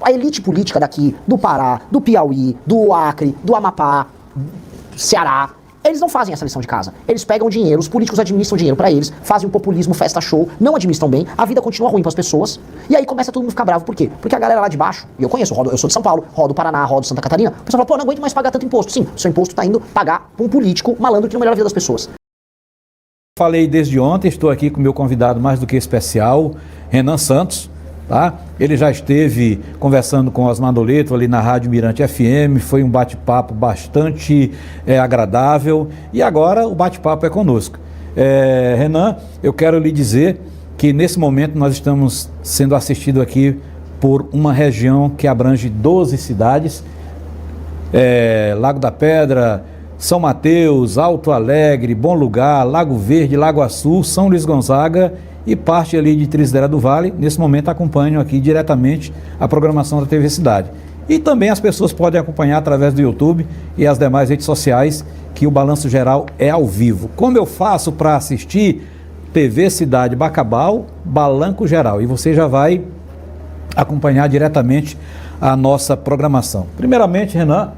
A elite política daqui, do Pará, do Piauí, do Acre, do Amapá, Ceará, eles não fazem essa lição de casa. Eles pegam dinheiro, os políticos administram dinheiro pra eles, fazem um populismo, festa show, não administram bem, a vida continua ruim pras pessoas, e aí começa todo mundo a ficar bravo. Por quê? Porque a galera lá de baixo, e eu conheço, eu sou de São Paulo, rodo Paraná, rodo Santa Catarina, o pessoal fala, pô, não aguento mais pagar tanto imposto. Sim, o seu imposto tá indo pagar pra um político malandro que não melhora a vida das pessoas. Falei desde ontem, estou aqui com o meu convidado mais do que especial, Renan Santos. Tá? Ele já esteve conversando com Osmar Doleto ali na Rádio Mirante FM, foi um bate-papo bastante agradável e agora o bate-papo é conosco. Renan, eu quero lhe dizer que nesse momento nós estamos sendo assistidos aqui por uma região que abrange 12 cidades, Lago da Pedra, São Mateus, Alto Alegre, Bom Lugar, Lago Verde, Lago Açu, São Luís Gonzaga e parte ali de Trindade do Vale. Nesse momento acompanham aqui diretamente a programação da TV Cidade. E também as pessoas podem acompanhar através do YouTube e as demais redes sociais, que o Balanço Geral é ao vivo. Como eu faço para assistir? TV Cidade Bacabal, Balanço Geral. E você já vai acompanhar diretamente a nossa programação. Primeiramente, Renan,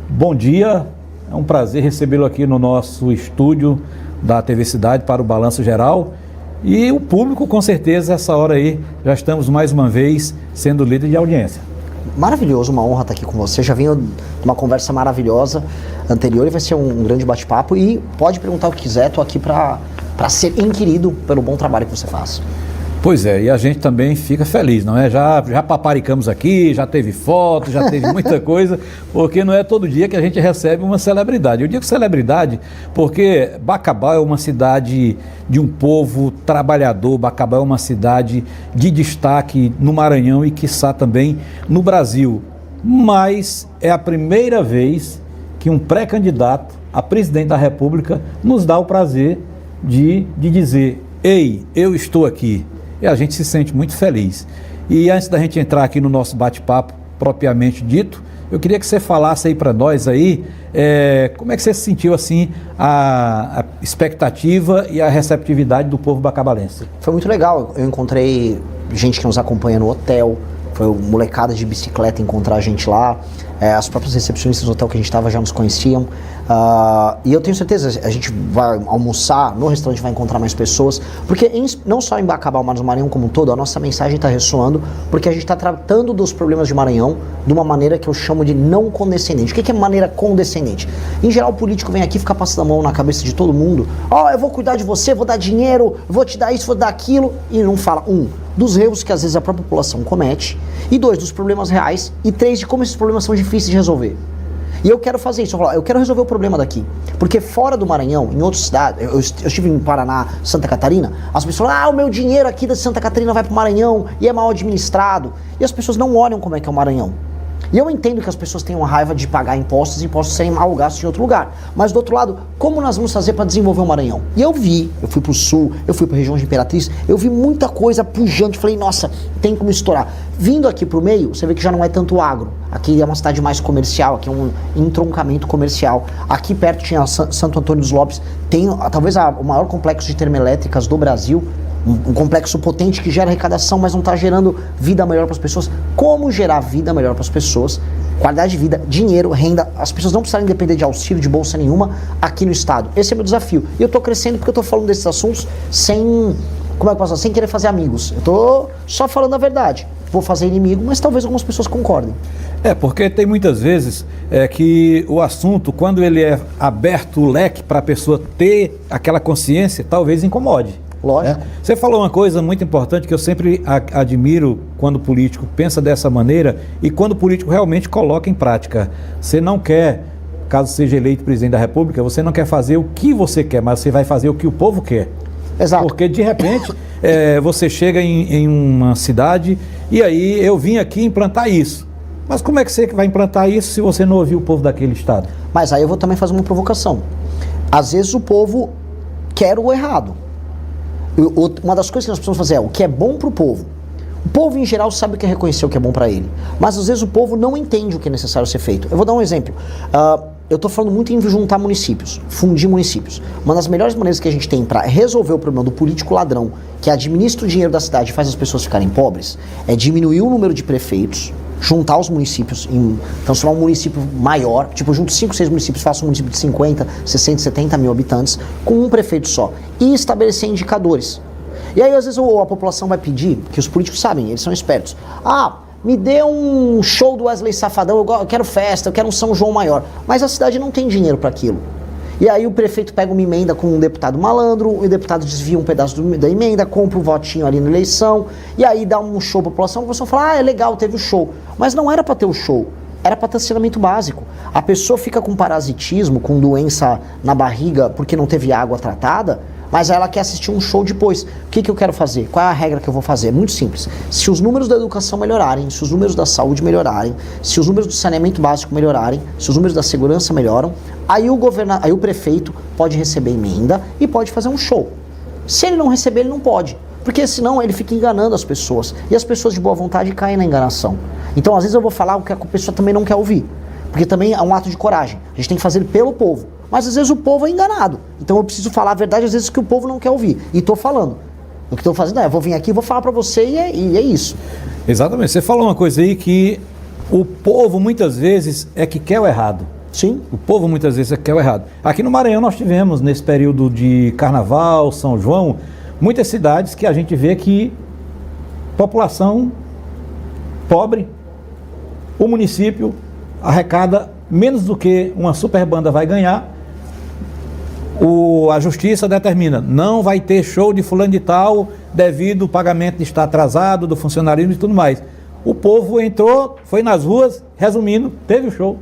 bom dia. É um prazer recebê-lo aqui no nosso estúdio da TV Cidade para o Balanço Geral. E o público, com certeza, essa hora aí, já estamos mais uma vez sendo líder de audiência. Maravilhoso, uma honra estar aqui com você. Já vinha de uma conversa maravilhosa anterior e vai ser um grande bate-papo. E pode perguntar o que quiser, estou aqui para ser inquirido pelo bom trabalho que você faz. Pois é, e a gente também fica feliz, não é? Já paparicamos aqui, já teve foto, já teve muita coisa, porque não é todo dia que a gente recebe uma celebridade. Eu digo celebridade porque Bacabal é uma cidade de um povo trabalhador, Bacabal é uma cidade de destaque no Maranhão e quiçá também no Brasil. Mas é a primeira vez que um pré-candidato a presidente da República nos dá o prazer de dizer: ei, eu estou aqui. E a gente se sente muito feliz. E antes da gente entrar aqui no nosso bate-papo propriamente dito, eu queria que você falasse aí para nós aí, como é que você se sentiu assim, a expectativa e a receptividade do povo bacabalense? Foi muito legal, eu encontrei gente que nos acompanha no hotel, foi molecada de bicicleta encontrar a gente lá, as próprias recepcionistas do hotel que a gente estava já nos conheciam, e eu tenho certeza, a gente vai almoçar no restaurante, vai encontrar mais pessoas, porque não só em Bacabal, mas no Maranhão como um todo, a nossa mensagem está ressoando, porque a gente está tratando dos problemas de Maranhão de uma maneira que eu chamo de não condescendente. O que é maneira condescendente? Em geral, o político vem aqui ficar passando a mão na cabeça de todo mundo, eu vou cuidar de você, vou dar dinheiro, vou te dar isso, vou dar aquilo, e não fala, dos erros que às vezes a própria população comete, e 2, dos problemas reais, e 3, de como esses problemas são difíceis de resolver. E eu quero fazer isso, eu quero resolver o problema daqui, porque fora do Maranhão, em outras cidades, eu estive em Paraná, Santa Catarina, as pessoas falam, o meu dinheiro aqui da Santa Catarina vai para o Maranhão, e é mal administrado, e as pessoas não olham como é que é o Maranhão. E eu entendo que as pessoas têm uma raiva de pagar impostos e impostos serem mal gastos em outro lugar. Mas do outro lado, como nós vamos fazer para desenvolver o Maranhão? E eu fui pro sul, eu fui pra região de Imperatriz, eu vi muita coisa pujante, falei, nossa, tem como estourar. Vindo aqui pro meio, você vê que já não é tanto agro. Aqui é uma cidade mais comercial, aqui é um entroncamento comercial. Aqui perto tinha Santo Antônio dos Lopes, tem talvez o maior complexo de termoelétricas do Brasil. Um complexo potente que gera arrecadação, mas não está gerando vida melhor para as pessoas. Como gerar vida melhor para as pessoas? Qualidade de vida, dinheiro, renda. As pessoas não precisarem depender de auxílio, de bolsa nenhuma aqui no estado. Esse é o meu desafio. E eu estou crescendo porque eu estou falando desses assuntos sem querer fazer amigos. Eu estou só falando a verdade. Vou fazer inimigo, mas talvez algumas pessoas concordem. Porque tem muitas vezes que o assunto, quando ele é aberto o leque para a pessoa ter aquela consciência, talvez incomode. Lógico. Você falou uma coisa muito importante que eu sempre admiro quando o político pensa dessa maneira e quando o político realmente coloca em prática. Você não quer, caso seja eleito presidente da República, você não quer fazer o que você quer, mas você vai fazer o que o povo quer. Exato. Porque de repente você chega em uma cidade e aí eu vim aqui implantar isso. Mas como é que você vai implantar isso se você não ouviu o povo daquele estado? Mas aí eu vou também fazer uma provocação. Às vezes o povo quer o errado. Uma das coisas que nós precisamos fazer é o que é bom para o povo. O povo em geral sabe o que é reconhecer o que é bom para ele, mas às vezes o povo não entende o que é necessário ser feito. Eu vou dar um exemplo. eu tô falando muito em juntar municípios, fundir municípios. Uma das melhores maneiras que a gente tem para resolver o problema do político ladrão, que administra o dinheiro da cidade e faz as pessoas ficarem pobres, é diminuir o número de prefeitos, juntar os municípios, transformar um município maior, tipo, junto 5, 6 municípios, faça um município de 50, 60, 70 mil habitantes, com um prefeito só, e estabelecer indicadores. E aí, às vezes, a população vai pedir, que os políticos sabem, eles são espertos, me dê um show do Wesley Safadão, eu quero festa, eu quero um São João maior, mas a cidade não tem dinheiro para aquilo. E aí o prefeito pega uma emenda com um deputado malandro, o deputado desvia um pedaço da emenda, compra um votinho ali na eleição, e aí dá um show pra população, a população fala, é legal, teve o show. Mas não era pra ter o show, era pra ter saneamento básico. A pessoa fica com parasitismo, com doença na barriga porque não teve água tratada, mas ela quer assistir um show depois. O que eu quero fazer? Qual é a regra que eu vou fazer? É muito simples. Se os números da educação melhorarem, se os números da saúde melhorarem, se os números do saneamento básico melhorarem, se os números da segurança melhoram, aí o prefeito pode receber emenda e pode fazer um show. Se ele não receber, ele não pode. Porque senão ele fica enganando as pessoas. E as pessoas de boa vontade caem na enganação. Então, às vezes eu vou falar o que a pessoa também não quer ouvir. Porque também é um ato de coragem. A gente tem que fazer pelo povo. Mas às vezes o povo é enganado. Então eu preciso falar a verdade às vezes que o povo não quer ouvir. E tô falando. O que estou fazendo eu vou vir aqui e vou falar para você e é isso. Exatamente. Você falou uma coisa aí que o povo muitas vezes é que quer o errado. Sim. O povo muitas vezes é que quer o errado. Aqui no Maranhão nós tivemos, nesse período de Carnaval, São João, muitas cidades que a gente vê que população pobre, o município arrecada menos do que uma super banda vai ganhar. A justiça determina, não vai ter show de fulano de tal devido ao pagamento de estar atrasado, do funcionarismo e tudo mais. O povo entrou, foi nas ruas, resumindo, teve o show.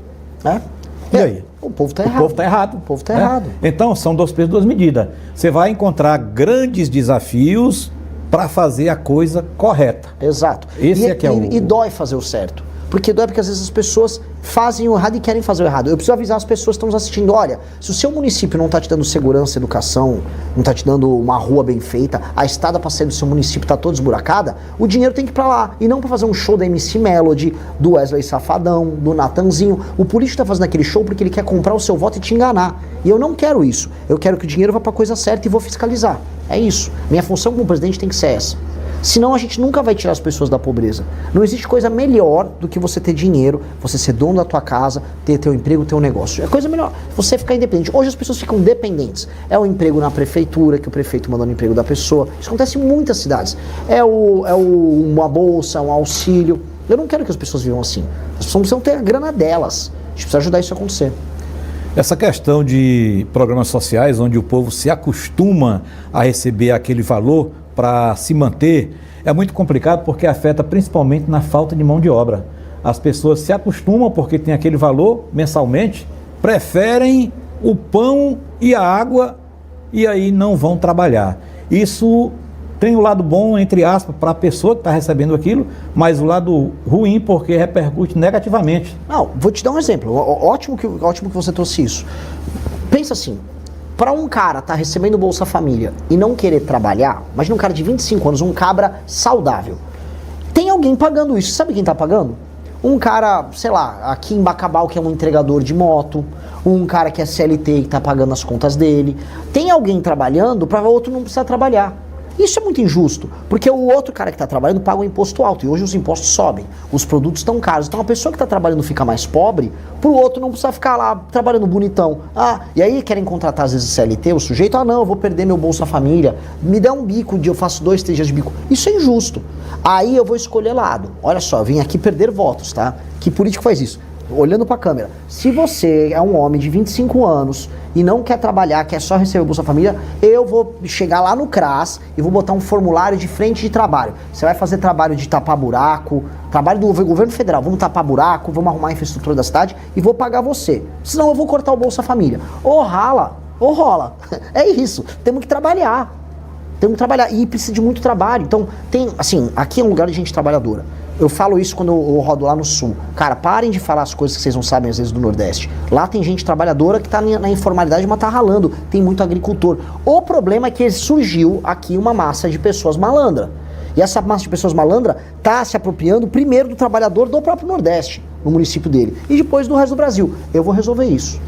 E aí? O povo está errado. O povo está errado. O povo está errado. Então, são 2 pesos, 2 medidas. Você vai encontrar grandes desafios para fazer a coisa correta. Exato. E dói fazer o certo. Porque dói porque às vezes as pessoas fazem o errado e querem fazer o errado. Eu preciso avisar as pessoas que estão nos assistindo, olha, se o seu município não está te dando segurança, educação, não está te dando uma rua bem feita, a estrada para sair do seu município está toda esburacada, o dinheiro tem que ir para lá. E não para fazer um show da MC Melody, do Wesley Safadão, do Natanzinho. O político está fazendo aquele show porque ele quer comprar o seu voto e te enganar. E eu não quero isso. Eu quero que o dinheiro vá para a coisa certa e vou fiscalizar. É isso. Minha função como presidente tem que ser essa. Senão a gente nunca vai tirar as pessoas da pobreza. Não existe coisa melhor do que você ter dinheiro, você ser dono da tua casa, ter teu emprego, teu negócio. É coisa melhor. Você ficar independente. Hoje as pessoas ficam dependentes. É o emprego na prefeitura, que o prefeito manda no emprego da pessoa. Isso acontece em muitas cidades. Uma bolsa, um auxílio. Eu não quero que as pessoas vivam assim. As pessoas precisam ter a grana delas. A gente precisa ajudar isso a acontecer. Essa questão de programas sociais, onde o povo se acostuma a receber aquele valor para se manter, é muito complicado porque afeta principalmente na falta de mão de obra. As pessoas se acostumam porque tem aquele valor mensalmente, preferem o pão e a água e aí não vão trabalhar. Isso tem o lado bom, entre aspas, para a pessoa que está recebendo aquilo, mas o lado ruim porque repercute negativamente. Não, vou te dar um exemplo. Ótimo que você trouxe isso. Pensa assim, para um cara estar recebendo Bolsa Família e não querer trabalhar, imagina um cara de 25 anos, um cabra saudável. Tem alguém pagando isso. Sabe quem está pagando? Um cara, sei lá, aqui em Bacabal, que é um entregador de moto, um cara que é CLT e está pagando as contas dele. Tem alguém trabalhando para o outro não precisar trabalhar. Isso é muito injusto, porque o outro cara que está trabalhando paga um imposto alto e hoje os impostos sobem, os produtos estão caros. Então a pessoa que está trabalhando fica mais pobre, para o outro não precisa ficar lá trabalhando bonitão. E aí querem contratar às vezes CLT, o sujeito, não, eu vou perder meu Bolsa Família, me dá um bico, eu faço 2, 3 dias de bico. Isso é injusto. Aí eu vou escolher lado. Olha só, eu vim aqui perder votos, tá? Que político faz isso? Olhando para a câmera, se você é um homem de 25 anos e não quer trabalhar, quer só receber o Bolsa Família, eu vou chegar lá no CRAS e vou botar um formulário de frente de trabalho. Você vai fazer trabalho de tapar buraco, trabalho do governo federal, vamos tapar buraco, vamos arrumar a infraestrutura da cidade e vou pagar você. Senão eu vou cortar o Bolsa Família. Ou rala, ou rola. É isso, temos que trabalhar. Temos que trabalhar e precisa de muito trabalho. Então, aqui é um lugar de gente trabalhadora. Eu falo isso quando eu rodo lá no Sul. Cara, parem de falar as coisas que vocês não sabem às vezes do Nordeste. Lá tem gente trabalhadora que tá na informalidade, mas tá ralando. Tem muito agricultor. O problema é que surgiu aqui uma massa de pessoas malandras. E essa massa de pessoas malandras tá se apropriando primeiro do trabalhador do próprio Nordeste. no município dele. E depois do resto do Brasil. Eu vou resolver isso.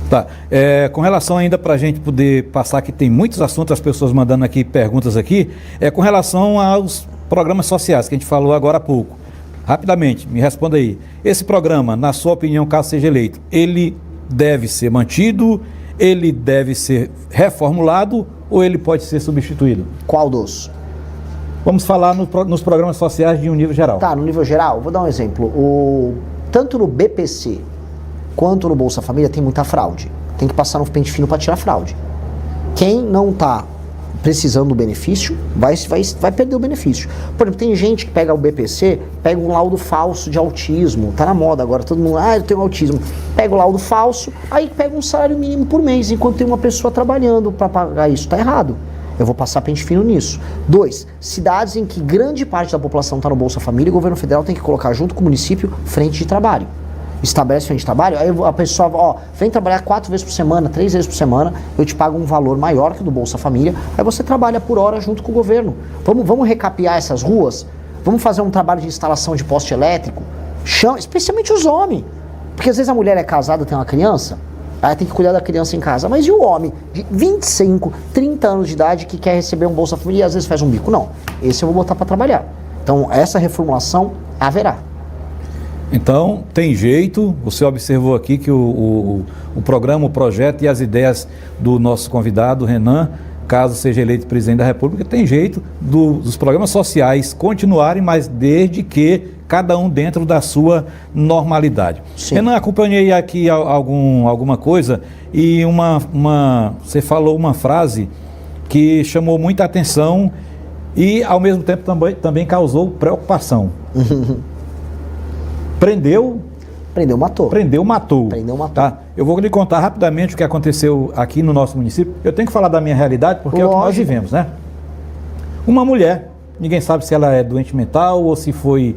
Tá. Com relação ainda para a gente poder passar, que tem muitos assuntos, as pessoas mandando aqui perguntas aqui, com relação aos programas sociais que a gente falou agora há pouco. Rapidamente, me responda aí. Esse programa, na sua opinião, caso seja eleito, ele deve ser mantido, ele deve ser reformulado ou ele pode ser substituído? Qual dos? Vamos falar nos programas sociais de um nível geral. Tá, no nível geral, vou dar um exemplo. Tanto no BPC quanto no Bolsa Família tem muita fraude. Tem que passar no pente fino para tirar fraude. Quem não está precisando do benefício, vai perder o benefício. Por exemplo, tem gente que pega o BPC, pega um laudo falso de autismo. Tá na moda agora, todo mundo, eu tenho autismo. Pega o laudo falso, aí pega um salário mínimo por mês, enquanto tem uma pessoa trabalhando para pagar isso. Tá errado. Eu vou passar pente fino nisso. 2, cidades em que grande parte da população está no Bolsa Família, o governo federal tem que colocar junto com o município frente de trabalho. Estabelece frente de trabalho, aí a pessoa, vem trabalhar 4 vezes por semana, 3 vezes por semana, eu te pago um valor maior que o do Bolsa Família, aí você trabalha por hora junto com o governo. Vamos recapear essas ruas, vamos fazer um trabalho de instalação de poste elétrico, especialmente os homens, porque às vezes a mulher é casada, tem uma criança, aí tem que cuidar da criança em casa, mas e o homem de 25, 30 anos de idade que quer receber um Bolsa Família e às vezes faz um bico? Não, esse eu vou botar para trabalhar. Então essa reformulação haverá. Então, tem jeito, você observou aqui que o programa, o projeto e as ideias do nosso convidado, Renan, caso seja eleito presidente da República, tem jeito dos programas sociais continuarem, mas desde que cada um dentro da sua normalidade. Sim. Renan, acompanhei aqui alguma coisa e você falou uma frase que chamou muita atenção e, ao mesmo tempo, também causou preocupação. Prendeu, matou. Prendeu, matou. Tá? Eu vou lhe contar rapidamente o que aconteceu aqui no nosso município. Eu tenho que falar da minha realidade porque é o que nós vivemos, né? Uma mulher, ninguém sabe se ela é doente mental ou se foi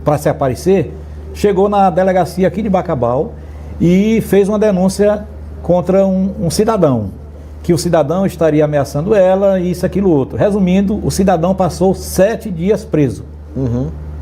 para se aparecer, chegou na delegacia aqui de Bacabal e fez uma denúncia contra um cidadão, que o cidadão estaria ameaçando ela e isso, aquilo, outro. Resumindo, o cidadão passou 7 dias preso.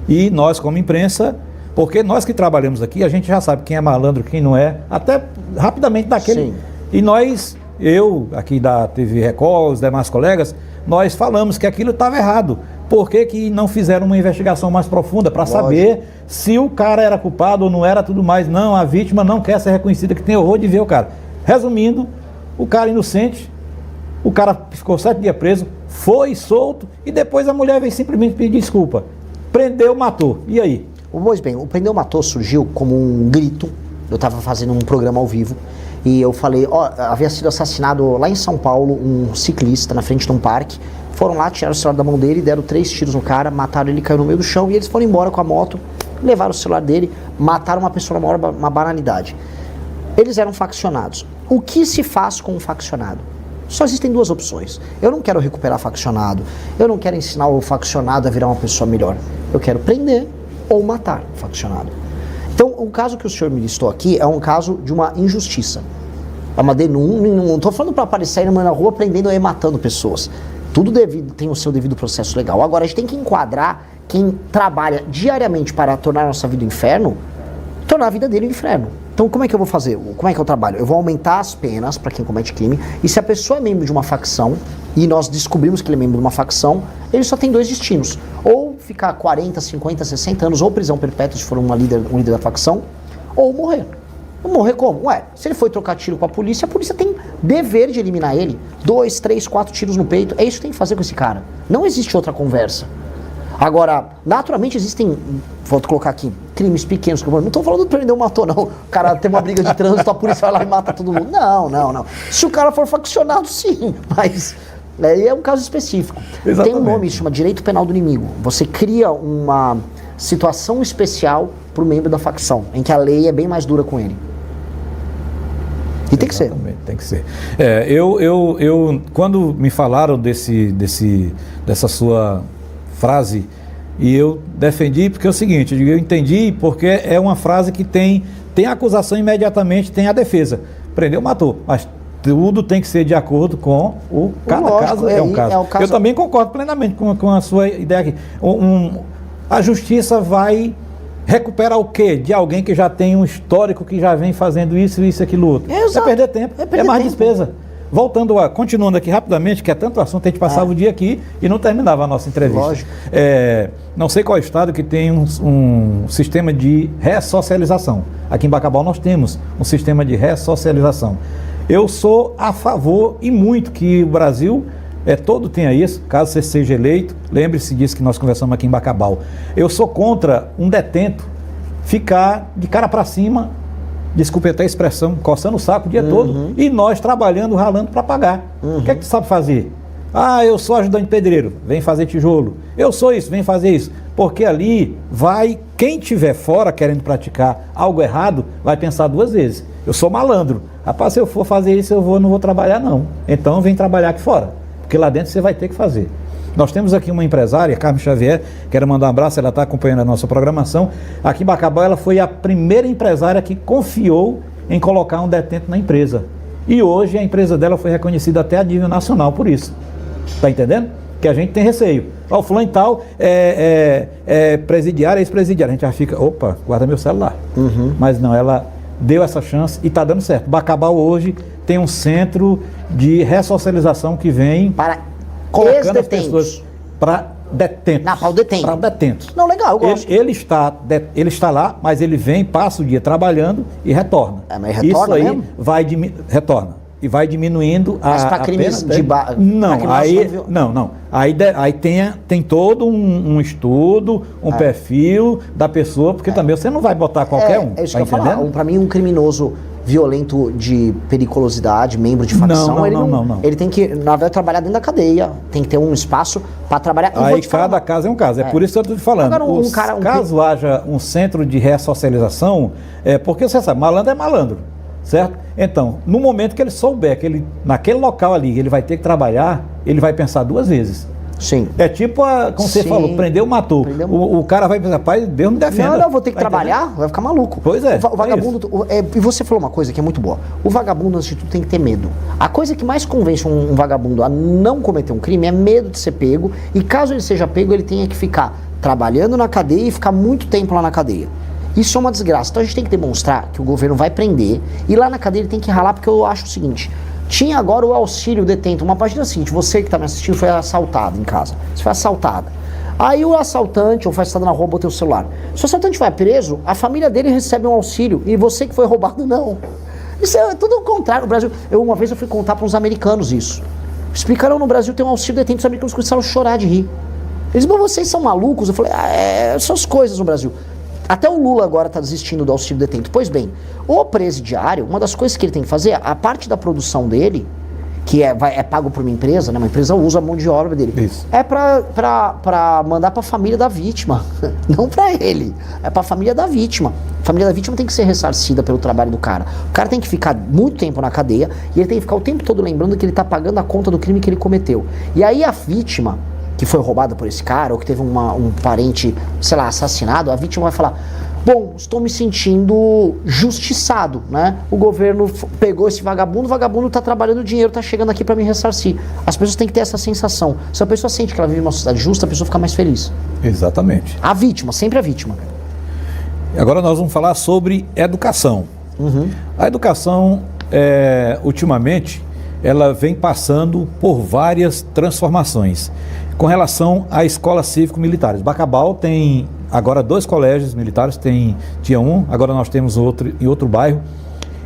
E nós, como imprensa, porque nós que trabalhamos aqui, a gente já sabe quem é malandro, quem não é, até rapidamente daquele. Sim. E eu aqui da TV Record, os demais colegas, nós falamos que aquilo estava errado. Por que não fizeram uma investigação mais profunda para saber se o cara era culpado ou não era, tudo mais? Não, a vítima não quer ser reconhecida, que tem horror de ver o cara. Resumindo, o cara inocente, o cara ficou 7 dias preso, foi solto e depois a mulher veio simplesmente pedir desculpa. Prendeu, matou. E aí? Pois bem, o Prendeu, Matou surgiu como um grito. Eu estava fazendo um programa ao vivo e eu falei, havia sido assassinado lá em São Paulo um ciclista na frente de um parque. Foram lá, tiraram o celular da mão dele, deram 3 tiros no cara, mataram ele, caiu no meio do chão e eles foram embora com a moto, levaram o celular dele, mataram uma pessoa, uma banalidade. Eles eram faccionados. O que se faz com um faccionado? Só existem 2 opções. Eu não quero recuperar faccionado, eu não quero ensinar o faccionado a virar uma pessoa melhor. Eu quero prender ou matar o faccionado. Então, o caso que o senhor me listou aqui é um caso de uma injustiça. É uma denúncia, não estou falando para aparecer aí na rua prendendo e matando pessoas. Tudo tem o seu devido processo legal. Agora, a gente tem que enquadrar quem trabalha diariamente para tornar a nossa vida um inferno, tornar a vida dele um inferno. Então, como é que eu vou fazer? Como é que eu trabalho? Eu vou aumentar as penas para quem comete crime, e se a pessoa é membro de uma facção, e nós descobrimos que ele é membro de uma facção, ele só tem 2 destinos. Ou ficar 40, 50, 60 anos, ou prisão perpétua se for um líder da facção, ou morrer. Morrer como? Se ele foi trocar tiro com a polícia tem dever de eliminar ele. 2, 3, 4 tiros no peito. É isso que tem que fazer com esse cara. Não existe outra conversa. Agora, naturalmente existem, vou colocar aqui, crimes pequenos. Não estou falando do prendeu, matou, não. O cara tem uma briga de trânsito, a polícia vai lá e mata todo mundo. Não. Se o cara for faccionado, sim. Mas é um caso específico. Exatamente. Tem um nome, chama direito penal do inimigo. Você cria uma situação especial para o membro da facção, em que a lei é bem mais dura com ele. E tem que ser. Tem que ser. Eu quando me falaram dessa sua frase, e eu defendi porque é o seguinte, eu entendi porque é uma frase que tem a acusação imediatamente, tem a defesa. Prendeu, matou. Mas tudo tem que ser de acordo com cada caso é um caso. Eu também concordo plenamente com a sua ideia aqui. A justiça vai recuperar o quê? De alguém que já tem um histórico, que já vem fazendo isso, aquilo, outro. Exato. É perder tempo, é mais despesa. Continuando aqui rapidamente, que é tanto assunto, a gente passava o dia aqui e não terminava a nossa entrevista. Lógico. Não sei qual estado que tem um sistema de ressocialização. Aqui em Bacabal nós temos um sistema de ressocialização. Eu sou a favor, e muito, que o Brasil todo tenha isso, caso você seja eleito. Lembre-se disso que nós conversamos aqui em Bacabal. Eu sou contra um detento ficar de cara para cima, desculpe até a expressão, coçando o saco o dia todo, e nós trabalhando, ralando para pagar. O que é que tu sabe fazer? Eu sou ajudante de pedreiro, vem fazer tijolo. Eu sou isso, vem fazer isso. Porque ali quem estiver fora querendo praticar algo errado, vai pensar duas vezes. Eu sou malandro. Rapaz, se eu for fazer isso, não vou trabalhar não. Então vem trabalhar aqui fora, porque lá dentro você vai ter que fazer. Nós temos aqui uma empresária, Carmen Xavier, quero mandar um abraço, ela está acompanhando a nossa programação. Aqui em Bacabal, ela foi a primeira empresária que confiou em colocar um detento na empresa. E hoje a empresa dela foi reconhecida até a nível nacional por isso. Está entendendo? Que a gente tem receio. O fulano e tal presidiário, ex-presidiário. A gente já fica, opa, guarda meu celular. Mas não, ela deu essa chance e está dando certo. Bacabal hoje tem um centro de ressocialização que vem para colocando as pessoas para detentos. Para o detento. Para detentos. Não, legal, eu gosto. Ele está lá, mas ele vem, passa o dia trabalhando e retorna. Mas retorna isso aí mesmo? retorna. E vai diminuindo mas para crimes de Não. Aí tem todo um estudo, perfil da pessoa, porque também você não vai botar qualquer um. É isso que eu ia falar. Para mim, um criminoso violento de periculosidade, membro de facção, ele tem que, na verdade, trabalhar dentro da cadeia, tem que ter um espaço para trabalhar. Aí cada caso é um caso, por isso que eu estou te falando. Agora, caso haja um centro de ressocialização, porque você sabe, malandro é malandro, certo? Então, no momento que ele souber que ele, naquele local ali, ele vai ter que trabalhar, ele vai pensar duas vezes. Sim. É tipo, como você falou, prendeu, matou. O cara vai pensar, pai, Deus me defenda. Não, vou ter que trabalhar, vai ficar maluco. Pois é. O vagabundo, e você falou uma coisa que é muito boa. O vagabundo, antes de tudo, tem que ter medo. A coisa que mais convence um vagabundo a não cometer um crime é medo de ser pego, e caso ele seja pego, ele tenha que ficar trabalhando na cadeia e ficar muito tempo lá na cadeia. Isso é uma desgraça. Então a gente tem que demonstrar que o governo vai prender, e lá na cadeia ele tem que ralar, porque eu acho o seguinte: tinha agora o auxílio detento. Uma página seguinte, você que está me assistindo foi assaltado em casa. Você foi assaltada. Aí o assaltante, ou foi assaltado na rua, botou o celular. Se o assaltante vai preso, a família dele recebe um auxílio, e você que foi roubado, não. Isso é tudo o contrário. No Brasil, uma vez eu fui contar para uns americanos isso. Explicaram: no Brasil tem um auxílio detento. Os americanos começaram a chorar de rir. Eles disseram: mas vocês são malucos? Eu falei: são as coisas no Brasil. Até o Lula agora está desistindo do auxílio detento. Pois bem, o presidiário, uma das coisas que ele tem que fazer, a parte da produção dele, que é pago por uma empresa, né? Uma empresa usa a mão de obra dele. Isso. É para mandar para a família da vítima, não para ele. É para a família da vítima. A família da vítima tem que ser ressarcida pelo trabalho do cara. O cara tem que ficar muito tempo na cadeia e ele tem que ficar o tempo todo lembrando que ele está pagando a conta do crime que ele cometeu. E aí a vítima que foi roubada por esse cara, ou que teve um parente, sei lá, assassinado, a vítima vai falar: bom, estou me sentindo justiçado, né? O governo pegou esse vagabundo, o vagabundo está trabalhando, o dinheiro está chegando aqui para me ressarcir. As pessoas têm que ter essa sensação. Se a pessoa sente que ela vive uma sociedade justa, a pessoa fica mais feliz. Exatamente. A vítima, sempre a vítima. Agora nós vamos falar sobre educação. A educação, ultimamente, ela vem passando por várias transformações. Com relação à escola cívico-militares, Bacabal tem agora 2 colégios militares, tinha um, agora nós temos outro em outro bairro.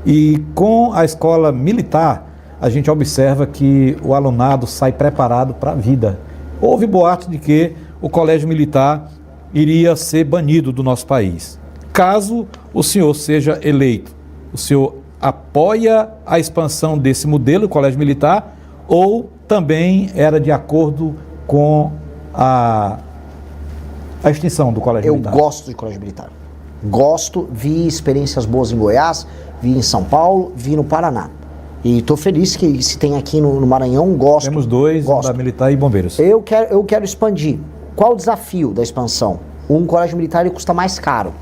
E com a escola militar, a gente observa que o alunado sai preparado para a vida. Houve boato de que o colégio militar iria ser banido do nosso país. Caso o senhor seja eleito, o senhor apoia a expansão desse modelo, colégio militar, ou também era de acordo com a extinção do colégio militar? Eu gosto de colégio militar. Gosto, vi experiências boas em Goiás, vi em São Paulo, vi no Paraná. E estou feliz que se tem aqui no Maranhão, gosto. Temos 2, da militar e bombeiros. Eu quero expandir. Qual o desafio da expansão? Um colégio militar, ele custa mais caro.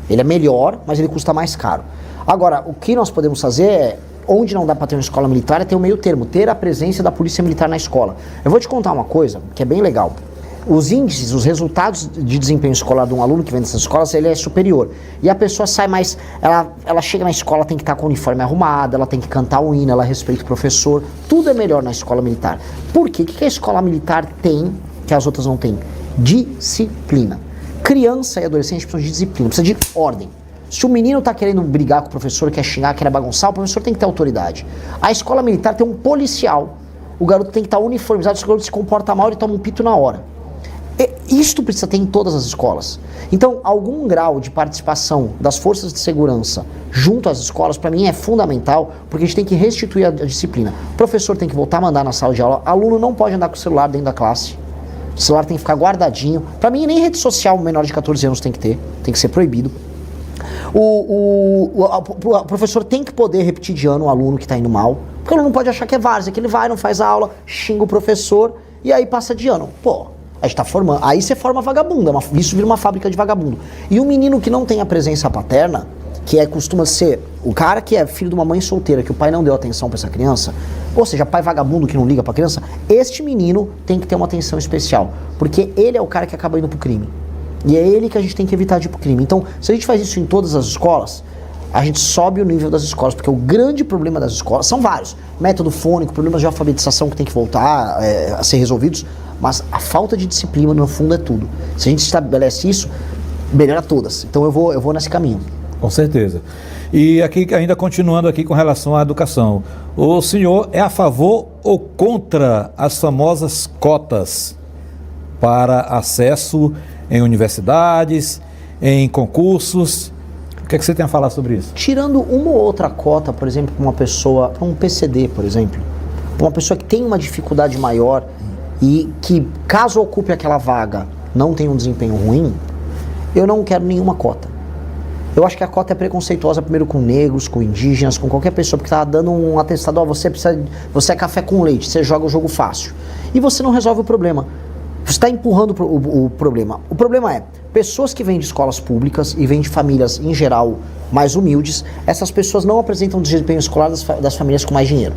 Ele é melhor, mas ele custa mais caro. Agora, o que nós podemos fazer é, onde não dá para ter uma escola militar, é ter o meio termo, ter a presença da polícia militar na escola. Eu vou te contar uma coisa que é bem legal. os índices, os resultados de desempenho escolar de um aluno que vem dessas escolas, ele é superior. E a pessoa sai mais, ela chega na escola, tem que estar com o uniforme arrumado, ela tem que cantar o hino, ela respeita o professor, tudo é melhor na escola militar. Por quê? O que a escola militar tem que as outras não têm? Disciplina. Criança e adolescente precisam de disciplina, precisa de ordem. Se o menino está querendo brigar com o professor, quer xingar, quer bagunçar, o professor tem que ter autoridade. A escola militar tem um policial. O garoto tem que estar uniformizado, se o garoto se comporta mal, ele toma um pito na hora. Isto precisa ter em todas as escolas. Então, algum grau de participação das forças de segurança junto às escolas, para mim, é fundamental, porque a gente tem que restituir a disciplina. O professor tem que voltar a mandar na sala de aula, aluno não pode andar com o celular dentro da classe, o celular tem que ficar guardadinho. Para mim, nem rede social menor de 14 anos tem que ter, tem que ser proibido. O professor tem que poder repetir de ano o aluno que está indo mal, porque ele não pode achar que é várzea, que ele vai, não faz a aula, xinga o professor e aí passa de ano. Pô, a gente tá formando, aí você forma vagabundo, isso vira uma fábrica de vagabundo. E o menino que não tem a presença paterna, que costuma ser o cara que é filho de uma mãe solteira, que o pai não deu atenção para essa criança, ou seja, pai vagabundo que não liga pra criança, este menino tem que ter uma atenção especial, porque ele é o cara que acaba indo pro crime. E é ele que a gente tem que evitar de ir pro crime. Então, se a gente faz isso em todas as escolas, a gente sobe o nível das escolas, porque o grande problema das escolas, são vários, método fônico, problemas de alfabetização que tem que voltar a ser resolvidos, mas a falta de disciplina, no fundo, é tudo. Se a gente estabelece isso, melhora todas. Então eu vou nesse caminho. Com certeza. E aqui, ainda continuando aqui com relação à educação, o senhor é a favor ou contra as famosas cotas para acesso em universidades, em concursos? O que é que você tem a falar sobre isso? Tirando uma ou outra cota, por exemplo, para uma pessoa, para um PCD, por exemplo, para uma pessoa que tem uma dificuldade maior e que, caso ocupe aquela vaga, não tem um desempenho ruim, eu não quero nenhuma cota. Eu acho que a cota é preconceituosa primeiro com negros, com indígenas, com qualquer pessoa, porque está dando um atestado, ó, você é café com leite, você joga o jogo fácil. E você não resolve o problema. Você está empurrando o problema. O problema é, pessoas que vêm de escolas públicas e vêm de famílias, em geral, mais humildes, essas pessoas não apresentam desempenho escolar das famílias com mais dinheiro.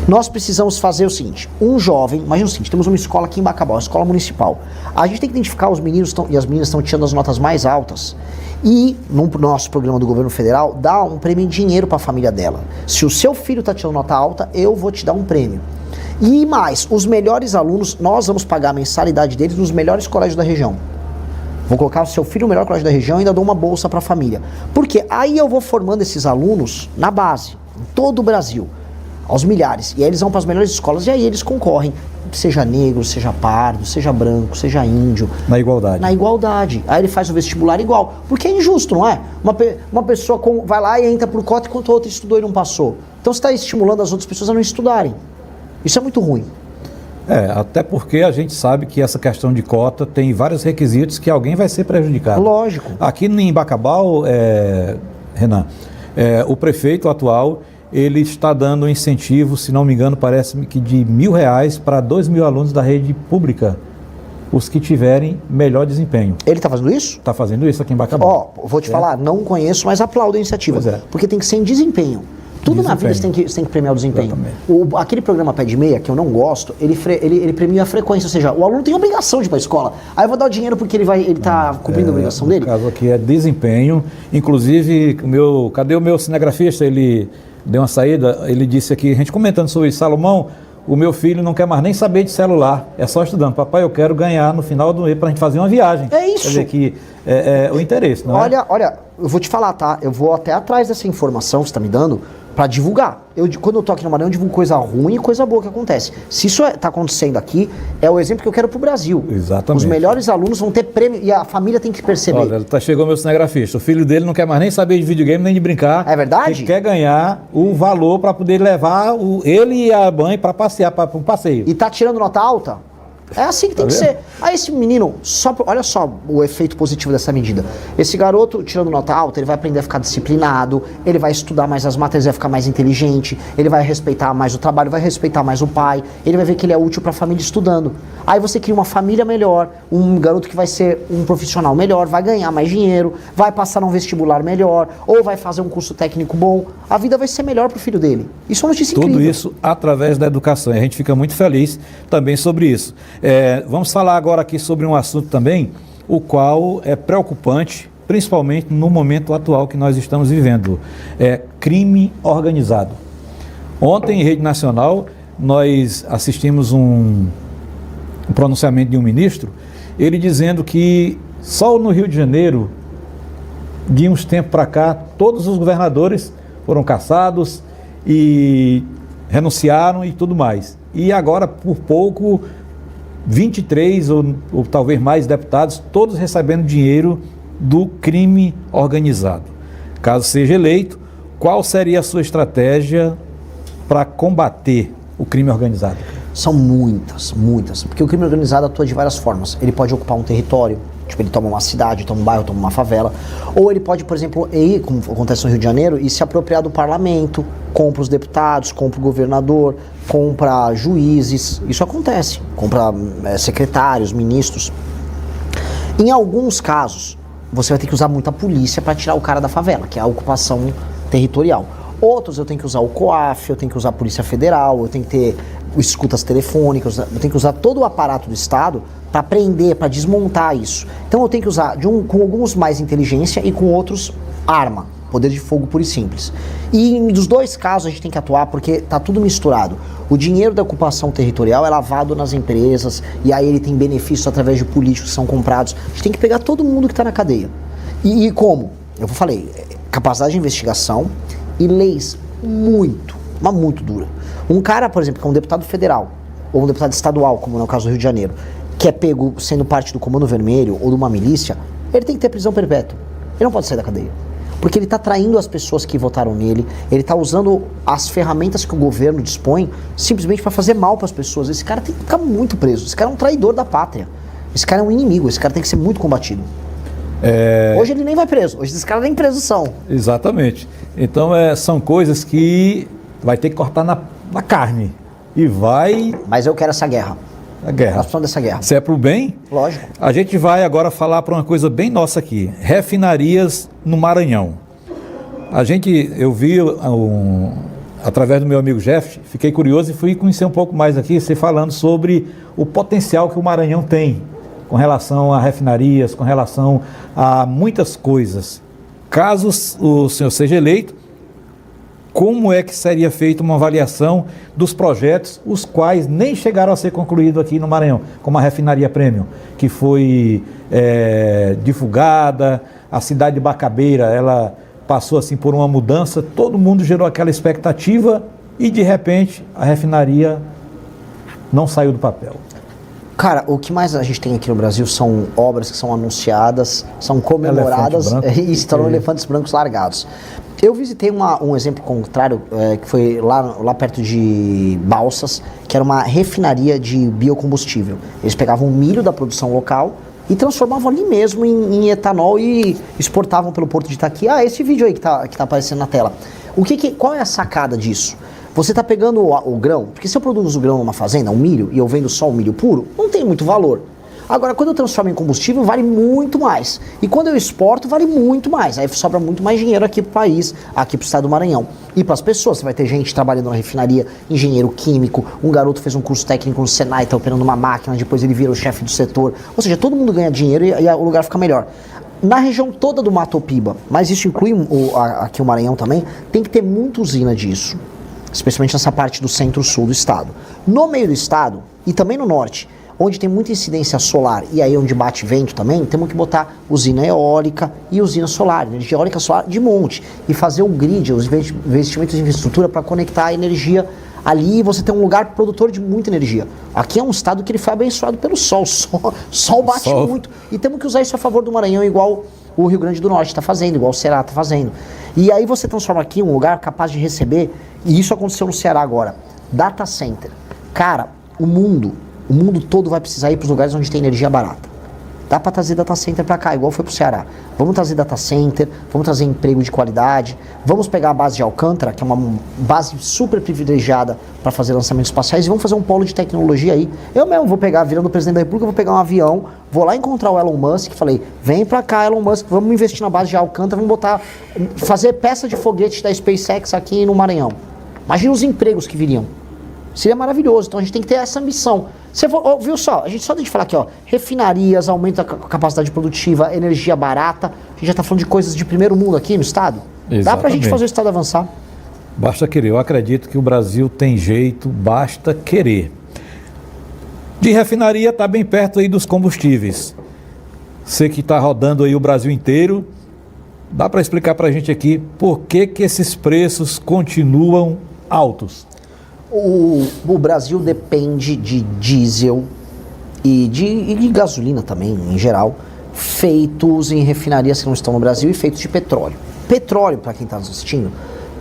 Nós precisamos fazer o seguinte, um jovem, imagina o seguinte, temos uma escola aqui em Bacabal, uma escola municipal. A gente tem que identificar os meninos e as meninas estão tirando as notas mais altas e, no nosso programa do governo federal, dar um prêmio em dinheiro para a família dela. Se o seu filho está tirando nota alta, eu vou te dar um prêmio. E mais, os melhores alunos, nós vamos pagar a mensalidade deles nos melhores colégios da região. Vou colocar o seu filho no melhor colégio da região e ainda dou uma bolsa para a família. Porque aí eu vou formando esses alunos na base, em todo o Brasil, aos milhares. E aí eles vão para as melhores escolas e aí eles concorrem, seja negro, seja pardo, seja branco, seja índio. Na igualdade. Na igualdade. Aí ele faz o vestibular igual. Porque é injusto, não é? Uma pessoa vai lá e entra por cota enquanto a outra estudou e não passou. Então você está estimulando as outras pessoas a não estudarem. Isso é muito ruim. Até porque a gente sabe que essa questão de cota tem vários requisitos que alguém vai ser prejudicado. Lógico. Aqui em Bacabal, Renan, o prefeito atual, ele está dando um incentivo, se não me engano, parece-me que de R$1.000 para 2.000 alunos da rede pública, os que tiverem melhor desempenho. Ele está fazendo isso? Está fazendo isso aqui em Bacabal. Vou te falar, não conheço, mas aplaudo a iniciativa. Porque tem que ser em desempenho. Tudo na vida você tem que premiar o desempenho. Aquele programa Pé de Meia, que eu não gosto, ele premia a frequência, ou seja, o aluno tem obrigação de ir para a escola. Aí eu vou dar o dinheiro porque ele está cumprindo a obrigação dele. O caso aqui é desempenho. Inclusive, cadê o meu cinegrafista? Ele deu uma saída, ele disse aqui, a gente comentando sobre isso, Salomão, o meu filho não quer mais nem saber de celular, é só estudando. Papai, eu quero ganhar no final do mês para a gente fazer uma viagem. É isso. Quer dizer que o interesse, não é? Olha, eu vou te falar, tá? Eu vou até atrás dessa informação que você está me dando para divulgar. Quando eu tô aqui no Maranhão, eu divulgo coisa ruim e coisa boa que acontece. Se isso está acontecendo aqui, é o exemplo que eu quero pro Brasil. Exatamente. Os melhores alunos vão ter prêmio e a família tem que perceber. Olha, chegou meu cinegrafista. O filho dele não quer mais nem saber de videogame, nem de brincar. É verdade? Ele quer ganhar o valor para poder levar ele e a mãe para passear, para um passeio. E tá tirando nota alta? É assim que tem que ser. Aí esse menino, olha só o efeito positivo dessa medida. Esse garoto, tirando nota alta, ele vai aprender a ficar disciplinado, ele vai estudar mais as matérias, vai ficar mais inteligente, ele vai respeitar mais o trabalho, vai respeitar mais o pai, ele vai ver que ele é útil para a família estudando. Aí você cria uma família melhor, um garoto que vai ser um profissional melhor, vai ganhar mais dinheiro, vai passar num vestibular melhor, ou vai fazer um curso técnico bom. A vida vai ser melhor pro filho dele. Isso é uma notícia incrível. Tudo isso através da educação. E a gente fica muito feliz também sobre isso. Vamos falar agora aqui sobre um assunto também, o qual é preocupante, principalmente no momento atual que nós estamos vivendo. É crime organizado. Ontem, em rede nacional, nós assistimos um pronunciamento de um ministro, ele dizendo que só no Rio de Janeiro, de uns tempos para cá, todos os governadores foram cassados e renunciaram e tudo mais. E agora, por pouco, 23 ou talvez mais deputados, todos recebendo dinheiro do crime organizado. Caso seja eleito, qual seria a sua estratégia para combater o crime organizado? São muitas, porque o crime organizado atua de várias formas. Ele pode ocupar um território, tipo, ele toma uma cidade, toma um bairro, toma uma favela, ou ele pode, por exemplo, ir, como acontece no Rio de Janeiro, e se apropriar do parlamento, compra os deputados, compra o governador, compra juízes, isso acontece, compra secretários, ministros. Em alguns casos, você vai ter que usar muita polícia para tirar o cara da favela, que é a ocupação territorial. Outros eu tenho que usar o COAF, eu tenho que usar a Polícia Federal, eu tenho que ter escutas telefônicas, eu tenho que usar todo o aparato do Estado para prender, para desmontar isso. Então eu tenho que usar com alguns mais inteligência e com outros arma, poder de fogo puro e simples. E dos dois casos a gente tem que atuar porque tá tudo misturado. O dinheiro da ocupação territorial é lavado nas empresas e aí ele tem benefícios através de políticos que são comprados. A gente tem que pegar todo mundo que está na cadeia. E como? Eu falei, capacidade de investigação e leis muito dura. Um cara, por exemplo, que é um deputado federal ou um deputado estadual, como no caso do Rio de Janeiro, que é pego sendo parte do Comando Vermelho ou de uma milícia, ele tem que ter prisão perpétua. Ele não pode sair da cadeia. Porque ele está traindo as pessoas que votaram nele, ele está usando as ferramentas que o governo dispõe simplesmente para fazer mal para as pessoas. Esse cara tem que ficar muito preso. Esse cara é um traidor da pátria. Esse cara é um inimigo. Esse cara tem que ser muito combatido. Hoje ele nem vai preso. Hoje esses caras nem presos são. Exatamente. Então são coisas que vai ter que cortar na carne. E vai... Mas eu quero essa guerra. A guerra. Nós precisamos dessa guerra. Se é pro bem? Lógico. A gente vai agora falar para uma coisa bem nossa aqui. Refinarias no Maranhão. Eu vi através do meu amigo Jeff, fiquei curioso e fui conhecer um pouco mais aqui, você falando sobre o potencial que o Maranhão tem com relação a refinarias, com relação a muitas coisas. Caso o senhor seja eleito, como é que seria feita uma avaliação dos projetos, os quais nem chegaram a ser concluídos aqui no Maranhão, como a refinaria Premium, que foi divulgada, a cidade de Bacabeira, ela passou assim por uma mudança, todo mundo gerou aquela expectativa e de repente a refinaria não saiu do papel. Cara, o que mais a gente tem aqui no Brasil são obras que são anunciadas, são comemoradas e estão elefantes brancos largados. Eu visitei um exemplo contrário, que foi lá perto de Balsas, que era uma refinaria de biocombustível. Eles pegavam o milho da produção local e transformavam ali mesmo em etanol e exportavam pelo Porto de Itaqui. Esse vídeo aí que tá aparecendo na tela. Qual é a sacada disso? Você está pegando o grão, porque se eu produzo o grão numa fazenda, um milho, e eu vendo só o milho puro, não tem muito valor. Agora, quando eu transformo em combustível, vale muito mais. E quando eu exporto, vale muito mais. Aí sobra muito mais dinheiro aqui para o país, aqui para o estado do Maranhão. E para as pessoas, você vai ter gente trabalhando na refinaria, engenheiro químico, um garoto fez um curso técnico no Senai, está operando uma máquina, depois ele vira o chefe do setor. Ou seja, todo mundo ganha dinheiro e o lugar fica melhor. Na região toda do Mato Piba, mas isso inclui aqui o Maranhão também, tem que ter muita usina disso. Especialmente nessa parte do centro-sul do estado. No meio do estado, e também no norte, onde tem muita incidência solar, e aí onde bate vento também, temos que botar usina eólica e usina solar, energia eólica solar de monte, e fazer o grid, os investimentos de infraestrutura para conectar a energia ali, e você tem um lugar produtor de muita energia. Aqui é um estado que ele foi abençoado pelo sol, o sol bate muito, e temos que usar isso a favor do Maranhão, igual o Rio Grande do Norte está fazendo, igual o Ceará está fazendo. E aí você transforma aqui um lugar capaz de receber, e isso aconteceu no Ceará agora, data center. Cara, o mundo todo vai precisar ir para os lugares onde tem energia barata. Dá para trazer data center para cá, igual foi para o Ceará. Vamos trazer data center, vamos trazer emprego de qualidade, vamos pegar a base de Alcântara, que é uma base super privilegiada para fazer lançamentos espaciais, e vamos fazer um polo de tecnologia aí. Eu mesmo vou pegar, virando presidente da República, vou pegar um avião, vou lá encontrar o Elon Musk, falei, vem para cá, Elon Musk, vamos investir na base de Alcântara, vamos fazer peça de foguete da SpaceX aqui no Maranhão. Imagina os empregos que viriam. Seria maravilhoso. Então a gente tem que ter essa ambição. Você viu só? A gente só tem que falar aqui, ó, refinarias, aumento da capacidade produtiva, energia barata. A gente já está falando de coisas de primeiro mundo aqui no estado. Exatamente. Dá pra gente fazer o estado avançar. Basta querer. Eu acredito que o Brasil tem jeito, basta querer. De refinaria está bem perto aí dos combustíveis. Você que está rodando aí o Brasil inteiro, dá para explicar para a gente aqui por que esses preços continuam altos? O Brasil depende de diesel e de gasolina também, em geral, feitos em refinarias que não estão no Brasil e feitos de petróleo. Petróleo, para quem está nos assistindo,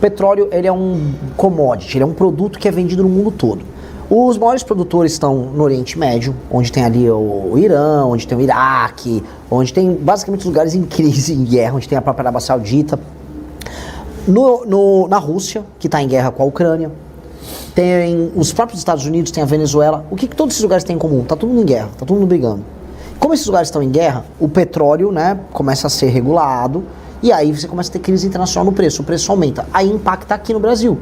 petróleo ele é um commodity, ele é um produto que é vendido no mundo todo. Os maiores produtores estão no Oriente Médio, onde tem ali o Irã, onde tem o Iraque, onde tem basicamente os lugares em crise, em guerra, onde tem a própria Arábia Saudita. Na Rússia, que está em guerra com a Ucrânia. Tem os próprios Estados Unidos, tem a Venezuela. O que todos esses lugares têm em comum? Tá todo mundo em guerra, tá todo mundo brigando. Como esses lugares estão em guerra, o petróleo, né, começa a ser regulado e aí você começa a ter crise internacional no preço, o preço aumenta. Aí impacta aqui no Brasil.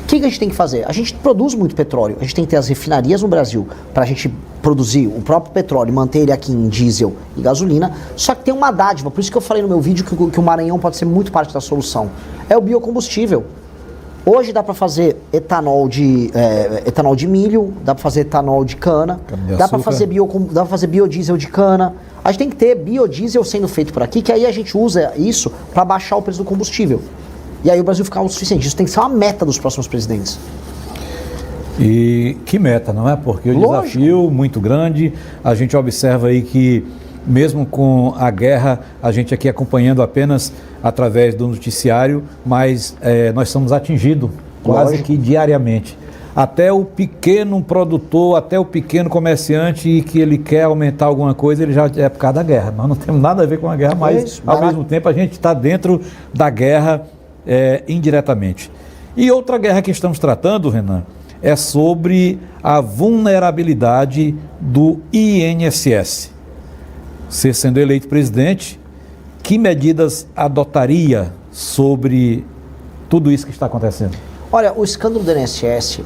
O que a gente tem que fazer? A gente produz muito petróleo, a gente tem que ter as refinarias no Brasil para a gente produzir o próprio petróleo e manter ele aqui em diesel e gasolina, só que tem uma dádiva, por isso que eu falei no meu vídeo que o Maranhão pode ser muito parte da solução. É o biocombustível. Hoje dá para fazer etanol de milho, dá para fazer etanol de cana, dá para fazer biodiesel de cana. A gente tem que ter biodiesel sendo feito por aqui, que aí a gente usa isso para baixar o preço do combustível. E aí o Brasil ficar autossuficiente. Isso tem que ser uma meta dos próximos presidentes. E que meta, não é? Porque o desafio muito grande, a gente observa aí que mesmo com a guerra, a gente aqui acompanhando apenas através do noticiário, mas nós somos atingidos quase que diariamente. Até o pequeno produtor, até o pequeno comerciante que ele quer aumentar alguma coisa, ele já é por causa da guerra. Nós não temos nada a ver com a guerra, mas ao mesmo tempo a gente está dentro da guerra indiretamente. E outra guerra que estamos tratando, Renan, é sobre a vulnerabilidade do INSS. Você sendo eleito presidente, que medidas adotaria sobre tudo isso que está acontecendo? Olha, o escândalo do INSS,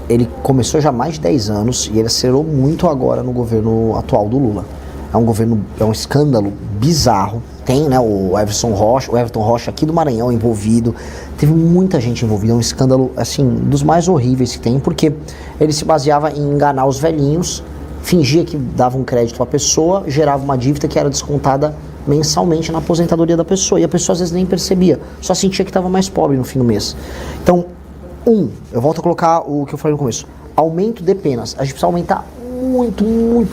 ele começou já há mais de 10 anos e ele acelerou muito agora no governo atual do Lula. É um escândalo bizarro. Tem, né, o Everton Rocha aqui do Maranhão envolvido, teve muita gente envolvida, é um escândalo, assim, dos mais horríveis que tem, porque ele se baseava em enganar os velhinhos, fingia que dava um crédito para a pessoa, gerava uma dívida que era descontada mensalmente na aposentadoria da pessoa, e a pessoa às vezes nem percebia, só sentia que estava mais pobre no fim do mês. Então, eu volto a colocar o que eu falei no começo, aumento de penas, a gente precisa aumentar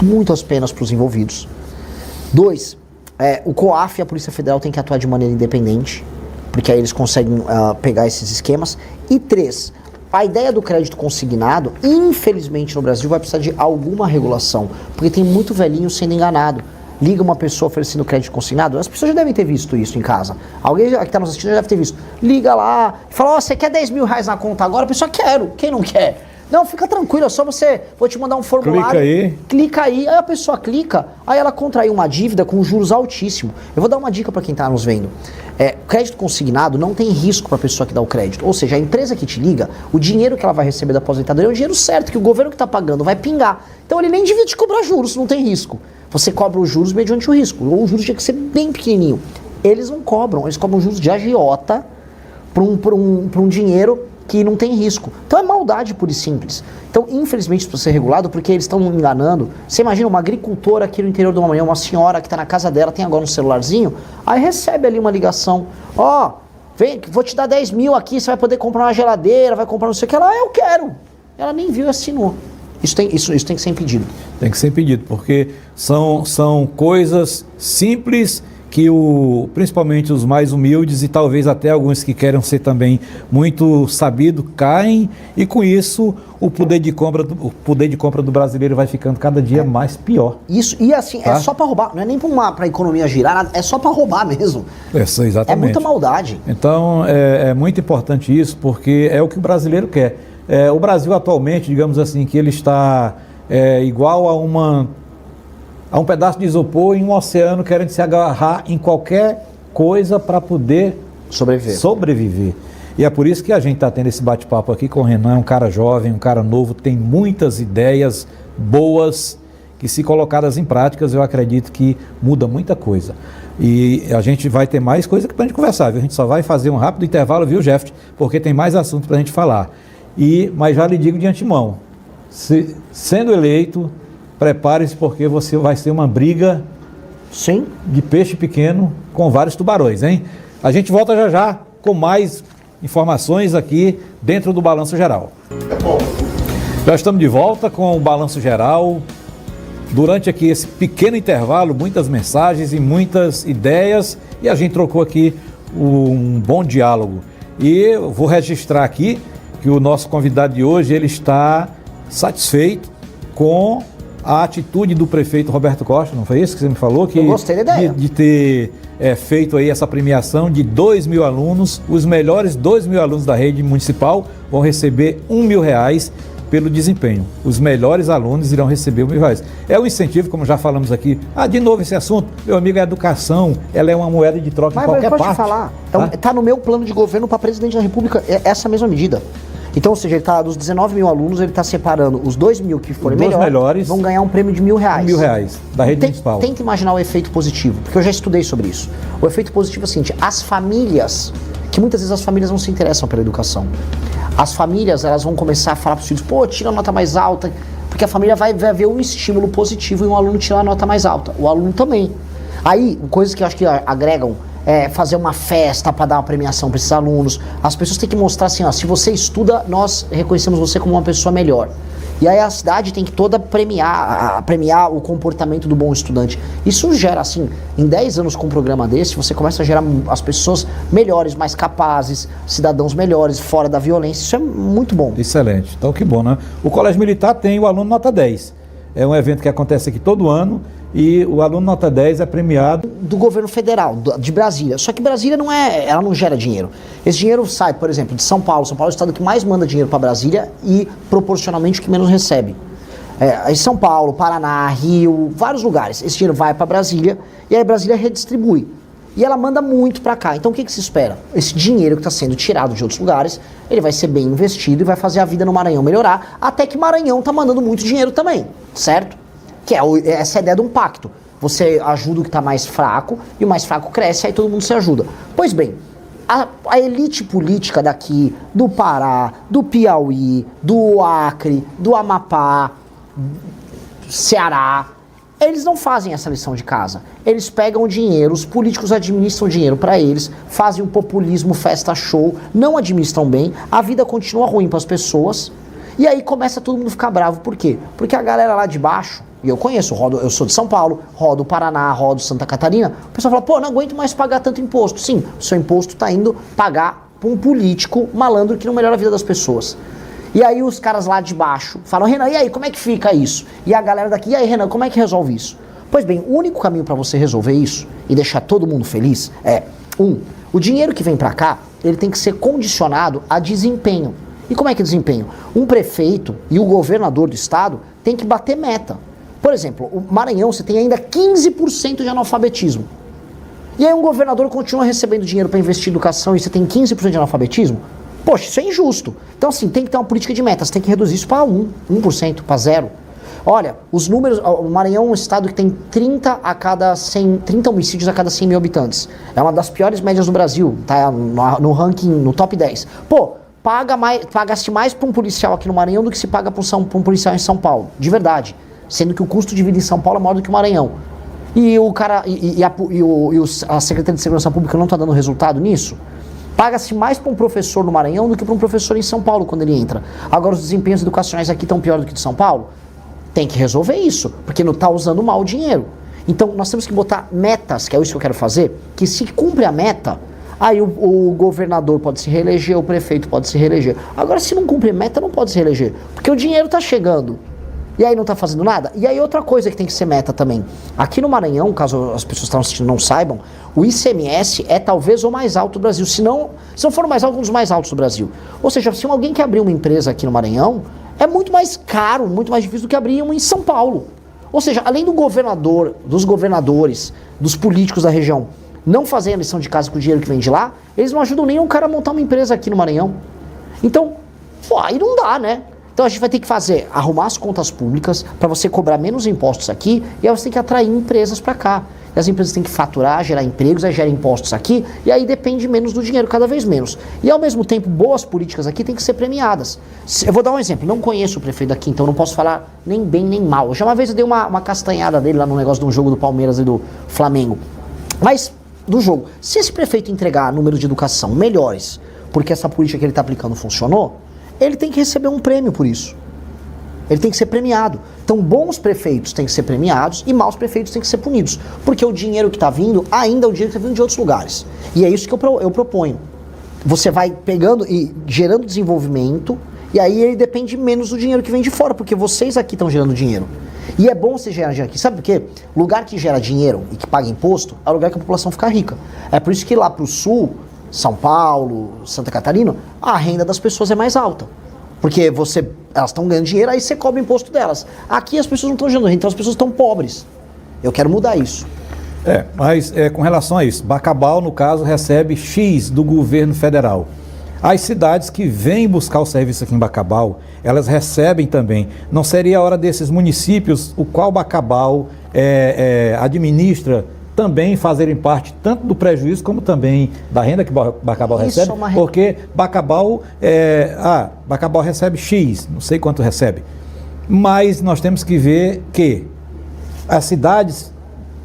muito as penas para os envolvidos. 2, o COAF e a Polícia Federal têm que atuar de maneira independente, porque aí eles conseguem pegar esses esquemas. E 3, a ideia do crédito consignado, infelizmente no Brasil, vai precisar de alguma regulação, porque tem muito velhinho sendo enganado. Liga uma pessoa oferecendo crédito consignado, as pessoas já devem ter visto isso em casa. Alguém que está nos assistindo já deve ter visto. Liga lá, fala, você quer 10 mil reais na conta agora? A pessoa, quero, quem não quer? Não, fica tranquilo, é só vou te mandar um formulário. Clica aí, aí a pessoa clica, aí ela contraiu uma dívida com juros altíssimos. Eu vou dar uma dica para quem está nos vendo. Crédito consignado não tem risco para a pessoa que dá o crédito. Ou seja, a empresa que te liga, o dinheiro que ela vai receber da aposentadoria é o dinheiro certo, que o governo que está pagando vai pingar. Então ele nem devia te cobrar juros, não tem risco. Você cobra os juros mediante o risco, ou o juros tinha que ser bem pequenininho. Eles não cobram, eles cobram juros de agiota para um dinheiro que não tem risco. Então é maldade pura e simples. Então, infelizmente, isso precisa ser regulado porque eles estão enganando. Você imagina uma agricultora aqui no interior do Maranhão, uma senhora que está na casa dela, tem agora um celularzinho, aí recebe ali uma ligação, vem, vou te dar 10 mil aqui, você vai poder comprar uma geladeira, vai comprar não sei o que, ela, eu quero. Ela nem viu e assinou. Isso tem que ser impedido. Tem que ser impedido, porque são coisas simples que principalmente os mais humildes e talvez até alguns que queiram ser também muito sabidos caem, e com isso o poder de compra do brasileiro vai ficando cada dia mais pior. Isso, e assim, tá? É só para roubar, não é nem para a economia girar, nada, é só para roubar mesmo. Exatamente. É muita maldade. Então é muito importante isso, porque é o que o brasileiro quer. O Brasil atualmente, digamos assim, que ele está igual a um pedaço de isopor em um oceano querendo se agarrar em qualquer coisa para poder sobreviver. E é por isso que a gente está tendo esse bate-papo aqui com o Renan, um cara jovem, um cara novo, tem muitas ideias boas que, se colocadas em práticas, eu acredito que muda muita coisa. E a gente vai ter mais coisa para a gente conversar, viu? A gente só vai fazer um rápido intervalo, viu, Jeff? Porque tem mais assunto para a gente falar. Mas já lhe digo de antemão, sendo eleito, prepare-se, porque você vai ser uma briga, sim, de peixe pequeno com vários tubarões, hein? A gente volta já já com mais informações aqui dentro do Balanço Geral. Já estamos de volta com o Balanço Geral. Durante aqui esse pequeno intervalo, muitas mensagens e muitas ideias, e a gente trocou aqui um bom diálogo. E eu vou registrar aqui que o nosso convidado de hoje, ele está satisfeito com a atitude do prefeito Roberto Costa, não foi isso que você me falou? Eu gostei da ideia. De ter feito aí essa premiação de 2.000 alunos, os melhores 2.000 alunos da rede municipal vão receber R$1.000 pelo desempenho. Os melhores alunos irão receber R$1.000. É um incentivo, como já falamos aqui. De novo esse assunto, meu amigo, é educação, ela é uma moeda de troca em qualquer parte. Mas pode falar, está no meu plano de governo para presidente da República essa mesma medida. Então, ou seja, ele tá, dos 19.000 alunos, ele está separando os 2.000 que forem melhores, vão ganhar um prêmio de R$1.000. R$1.000 da rede municipal. Tenta imaginar o efeito positivo, porque eu já estudei sobre isso. O efeito positivo é o seguinte: as famílias, que muitas vezes as famílias não se interessam pela educação, as famílias, elas vão começar a falar para os filhos, pô, tira a nota mais alta, porque a família vai ver um estímulo positivo e um aluno tirar a nota mais alta, o aluno também. Aí, coisas que eu acho que agregam, fazer uma festa para dar uma premiação para esses alunos. As pessoas têm que mostrar assim, se você estuda, nós reconhecemos você como uma pessoa melhor. E aí a cidade tem que toda premiar o comportamento do bom estudante. Isso gera, assim, em 10 anos com um programa desse, você começa a gerar as pessoas melhores, mais capazes, cidadãos melhores, fora da violência. Isso é muito bom. Excelente. Então, que bom, né? O Colégio Militar tem o aluno nota 10. É um evento que acontece aqui todo ano e o aluno nota 10 é premiado. Do governo federal, de Brasília. Só que Brasília ela não gera dinheiro. Esse dinheiro sai, por exemplo, de São Paulo. São Paulo é o estado que mais manda dinheiro para Brasília e proporcionalmente o que menos recebe. Em São Paulo, Paraná, Rio, vários lugares. Esse dinheiro vai para Brasília e aí Brasília redistribui. E ela manda muito para cá. Então o que se espera? Esse dinheiro que está sendo tirado de outros lugares, ele vai ser bem investido e vai fazer a vida no Maranhão melhorar, até que Maranhão está mandando muito dinheiro também, certo? Que essa é a ideia de um pacto. Você ajuda o que está mais fraco e o mais fraco cresce, aí todo mundo se ajuda. Pois bem, a elite política daqui, do Pará, do Piauí, do Acre, do Amapá, Ceará, eles não fazem essa lição de casa. Eles pegam o dinheiro, os políticos administram o dinheiro para eles, fazem um populismo, festa show, não administram bem, a vida continua ruim para as pessoas, e aí começa todo mundo a ficar bravo. Por quê? Porque a galera lá de baixo, e eu conheço, eu sou de São Paulo, rodo Paraná, rodo Santa Catarina, o pessoal fala, pô, não aguento mais pagar tanto imposto. Sim, o seu imposto está indo pagar para um político malandro que não melhora a vida das pessoas. E aí os caras lá de baixo falam, Renan, e aí, como é que fica isso? E a galera daqui, e aí, Renan, como é que resolve isso? Pois bem, o único caminho para você resolver isso e deixar todo mundo feliz é, o dinheiro que vem para cá, ele tem que ser condicionado a desempenho. E como é que é desempenho? Um prefeito e o governador do estado tem que bater meta. Por exemplo, o Maranhão, você tem ainda 15% de analfabetismo. E aí um governador continua recebendo dinheiro para investir em educação e você tem 15% de analfabetismo? Poxa, isso é injusto. Então, assim, tem que ter uma política de metas, tem que reduzir isso para 1%, para 0%. Olha, os números, o Maranhão é um estado que tem 30 homicídios a cada 100 mil habitantes. É uma das piores médias do Brasil, tá no ranking, no top 10. Pô, paga-se mais para um policial aqui no Maranhão do que se paga para um policial em São Paulo, de verdade. Sendo que o custo de vida em São Paulo é maior do que o Maranhão. E o cara, a Secretaria de Segurança Pública não está dando resultado nisso? Paga-se mais para um professor no Maranhão do que para um professor em São Paulo quando ele entra. Agora, os desempenhos educacionais aqui estão pior do que de São Paulo? Tem que resolver isso, porque não está usando mal o dinheiro. Então, nós temos que botar metas, que é isso que eu quero fazer, que se cumpre a meta, aí o governador pode se reeleger, o prefeito pode se reeleger. Agora, se não cumpre meta, não pode se reeleger, porque o dinheiro está chegando. E aí não está fazendo nada? E aí outra coisa que tem que ser meta também. Aqui no Maranhão, caso as pessoas que estão assistindo não saibam, o ICMS é talvez o mais alto do Brasil. Se não for o mais alto, um dos mais altos do Brasil. Ou seja, se alguém quer abrir uma empresa aqui no Maranhão, é muito mais caro, muito mais difícil do que abrir uma em São Paulo. Ou seja, além do governador, dos governadores, dos políticos da região não fazem a lição de casa com o dinheiro que vem de lá, eles não ajudam nem um cara a montar uma empresa aqui no Maranhão. Então, pô, aí não dá, né? Então a gente vai ter que arrumar as contas públicas para você cobrar menos impostos aqui e aí você tem que atrair empresas para cá. E as empresas têm que faturar, gerar empregos, aí gera impostos aqui e aí depende menos do dinheiro, cada vez menos. E ao mesmo tempo, boas políticas aqui têm que ser premiadas. Eu vou dar um exemplo, não conheço o prefeito daqui, então não posso falar nem bem nem mal. Já uma vez eu dei uma castanhada dele lá no negócio de um jogo do Palmeiras e do Flamengo. Mas, do jogo, se esse prefeito entregar números de educação melhores, porque essa política que ele está aplicando funcionou, ele tem que receber um prêmio por isso. Ele tem que ser premiado. Então, bons prefeitos têm que ser premiados e maus prefeitos têm que ser punidos. Porque o dinheiro que está vindo, ainda é o dinheiro que está vindo de outros lugares. E é isso que eu proponho. Você vai pegando e gerando desenvolvimento, e aí ele depende menos do dinheiro que vem de fora, porque vocês aqui estão gerando dinheiro. E é bom você gerar dinheiro aqui. Sabe por quê? Lugar que gera dinheiro e que paga imposto é o lugar que a população fica rica. É por isso que lá para o sul, São Paulo, Santa Catarina, a renda das pessoas é mais alta. Porque elas estão ganhando dinheiro, aí você cobra o imposto delas. Aqui as pessoas não estão gerando renda, então as pessoas estão pobres. Eu quero mudar isso. Mas com relação a isso, Bacabal, no caso, recebe X do governo federal. As cidades que vêm buscar o serviço aqui em Bacabal, elas recebem também. Não seria a hora desses municípios, o qual Bacabal administra, também fazerem parte tanto do prejuízo como também da renda que Bacabal recebe, porque Bacabal recebe X, não sei quanto recebe, mas nós temos que ver que as cidades